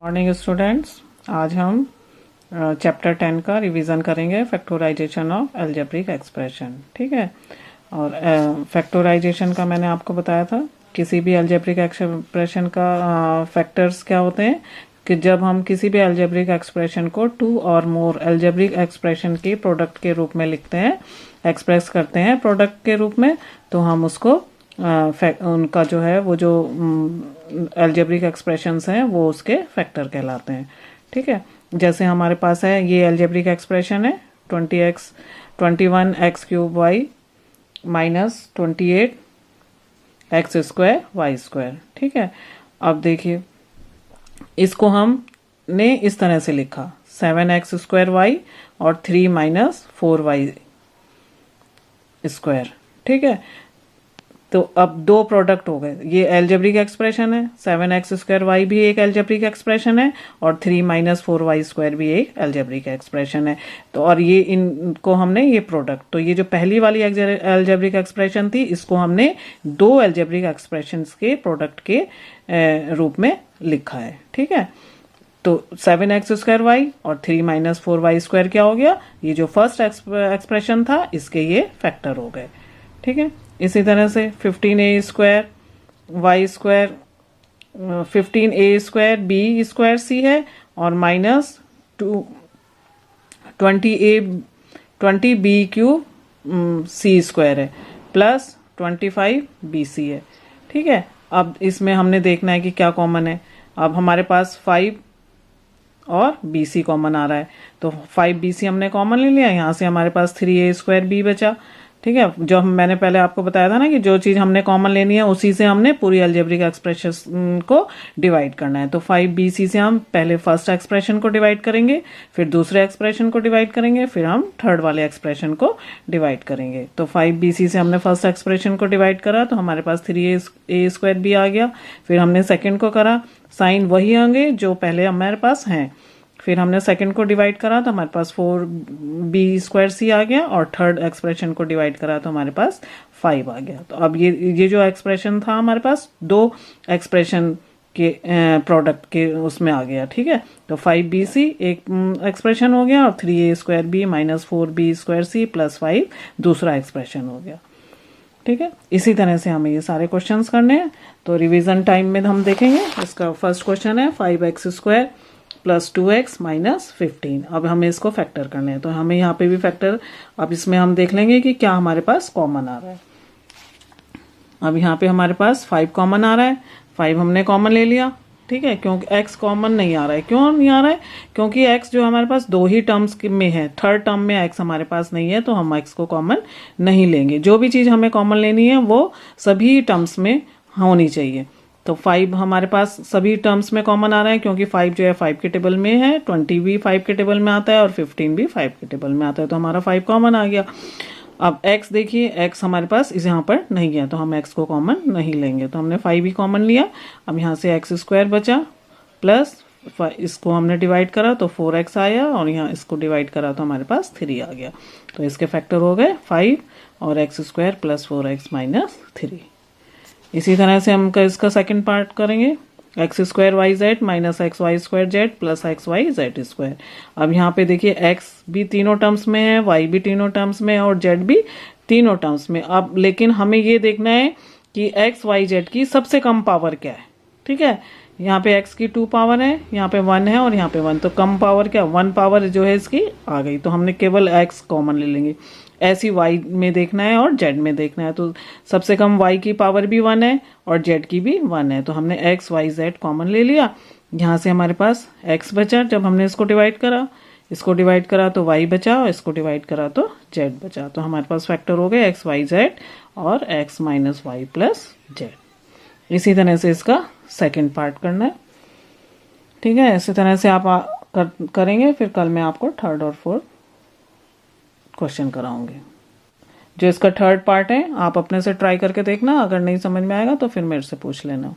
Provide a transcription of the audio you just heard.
Morning students, आज हम chapter 10 का रिवीजन करेंगे, फैक्टराइजेशन ऑफ अलजेब्रिक एक्सप्रेशन। ठीक है। और फैक्टराइजेशन का मैंने आपको बताया था, किसी भी अलजेब्रिक एक्सप्रेशन का फैक्टर्स क्या होते हैं कि जब हम किसी भी अलजेब्रिक एक्सप्रेशन को टू और मोर अलजेब्रिक एक्सप्रेशन के प्रोडक्ट के रूप में लिखते हैं, एक्सप्रेस करते हैं प्रोडक्ट के रूप में, तो हम उसको उनका जो है वो जो अलजेब्रिक एक्सप्रेशंस हैं वो उसके फैक्टर कहलाते हैं। ठीक है। जैसे हमारे पास है ये अलजेब्रिक एक्सप्रेशन है 21x³ माइनस 28x² ठीक है। अब देखिए, इसको हमने इस तरह से लिखा 7x² और 3 - 4y²। ठीक है। तो अब दो प्रोडक्ट हो गए, ये अलजेब्रिक एक्सप्रेशन है, 7x² भी एक अलजेब्रिक एक्सप्रेशन है और 3 - 4y² भी एक अलजेब्रिक एक्सप्रेशन है। तो और ये इनको हमने ये प्रोडक्ट, तो ये जो पहली वाली अलजेब्रिक एक्सप्रेशन थी इसको हमने दो अलजेब्रिक एक्सप्रेशंस के प्रोडक्ट के रूप में लिखा है। ठीक है। तो 7x² और 3 - 4y² क्या हो गया, ये जो फर्स्ट एक्सप्रेशन था इसके ये फैक्टर हो गए। ठीक है। इसी तरह से 15a² y² 15a² b² है और माइनस 20b³ c² है प्लस 25bc है। ठीक है। अब इसमें हमने देखना है कि क्या कॉमन है। अब हमारे पास 5 और bc कॉमन आ रहा है, तो 5bc हमने कॉमन ले लिया, यहाँ से हमारे पास 3a² b बचा। ठीक है। जो मैंने पहले आपको बताया था ना कि जो चीज हमने कॉमन लेनी है उसी से हमने पूरी अलजेब्रिक एक्सप्रेशन को डिवाइड करना है। तो 5bc से हम पहले फर्स्ट एक्सप्रेशन को डिवाइड करेंगे, फिर दूसरे एक्सप्रेशन को डिवाइड करेंगे, फिर हम थर्ड वाले एक्सप्रेशन को डिवाइड करेंगे। तो 5bc से हमने फर्स्ट एक्सप्रेशन को डिवाइड करा तो हमारे पास 3a² भी आ गया। फिर हमने सेकेंड को करा, साइन वही होंगे जो पहले हमारे पास हैं। फिर हमने सेकंड को डिवाइड करा तो हमारे पास 4b² c आ गया और थर्ड एक्सप्रेशन को डिवाइड करा तो हमारे पास 5 आ गया। तो अब ये जो एक्सप्रेशन था हमारे पास दो एक्सप्रेशन के प्रोडक्ट के उसमें आ गया। ठीक है। तो 5bc एक एक्सप्रेशन हो गया और 3a² b minus 4b² c plus 5 दूसरा एक्सप्रेशन हो गया। ठीक है। इसी तरह से हमें ये सारे क्वेश्चंस करने हैं। तो रिवीजन टाइम में हम देखेंगे। इसका फर्स्ट क्वेश्चन है 5x² प्लस 2x माइनस 15। अब हमें इसको फैक्टर करने हैं, तो हमें यहाँ पे भी फैक्टर, अब इसमें हम देख लेंगे कि क्या हमारे पास कॉमन आ रहा है। अब यहाँ पे हमारे पास 5 कॉमन आ रहा है, 5 हमने कॉमन ले लिया। ठीक है। क्योंकि x कॉमन नहीं आ रहा है, क्यों नहीं आ रहा है, क्योंकि x जो हमारे पास दो ही टर्म्स में है, थर्ड टर्म में x हमारे पास नहीं है, तो हम x को कॉमन नहीं लेंगे। जो भी चीज हमें कॉमन लेनी है वो सभी टर्म्स में होनी चाहिए। तो 5 हमारे पास सभी टर्म्स में कॉमन आ रहा है, क्योंकि 5 जो है 5 के टेबल में है, 20 भी 5 के टेबल में आता है और 15 भी 5 के टेबल में आता है, तो हमारा 5 कॉमन आ गया। अब x देखिए, x हमारे पास इस यहाँ पर नहीं गया तो हम x को कॉमन नहीं लेंगे, तो हमने 5 भी कॉमन लिया। अब यहाँ से x² बचा प्लस इसको हमने डिवाइड करा तो 4x आया और यहाँ इसको डिवाइड करा तो हमारे पास 3 आ गया। तो इसके फैक्टर हो गए 5 और x² प्लस 4x माइनस 3। इसी तरह से हम इसका सेकंड पार्ट करेंगे, x² yz minus xy² z plus xy z²। अब यहाँ पे देखिए x भी तीनों टर्म्स में है, y भी तीनों टर्म्स में है और z भी तीनों टर्म्स में। अब लेकिन हमें ये देखना है कि x y z की सबसे कम पावर क्या है। ठीक है। यहाँ पे x की 2 पावर है, यहाँ पे 1 है और यहाँ पे 1, तो कम पावर क्या, 1 पावर जो है इसकी आ गई, तो हमने केवल x कॉमन ले लेंगे। ऐसी y में देखना है और z में देखना है, तो सबसे कम y की पावर भी 1 है और z की भी 1 है, तो हमने x y z कॉमन ले लिया। यहाँ से हमारे पास x बचा, जब हमने इसको डिवाइड करा तो y बचा और इसको डिवाइड करा तो z बचा, तो हमारे पास फैक्टर हो गए x y z और x minus y plus z। इसी तरह से इसका सेकेंड पार्ट करना है। ठीक है। इसी तरह से आप करेंगे, फिर कल मैं आपको थर्ड और फोर्थ क्वेश्चन कराऊंगी। जो इसका थर्ड पार्ट है आप अपने से ट्राई करके देखना, अगर नहीं समझ में आएगा तो फिर मेरे से पूछ लेना।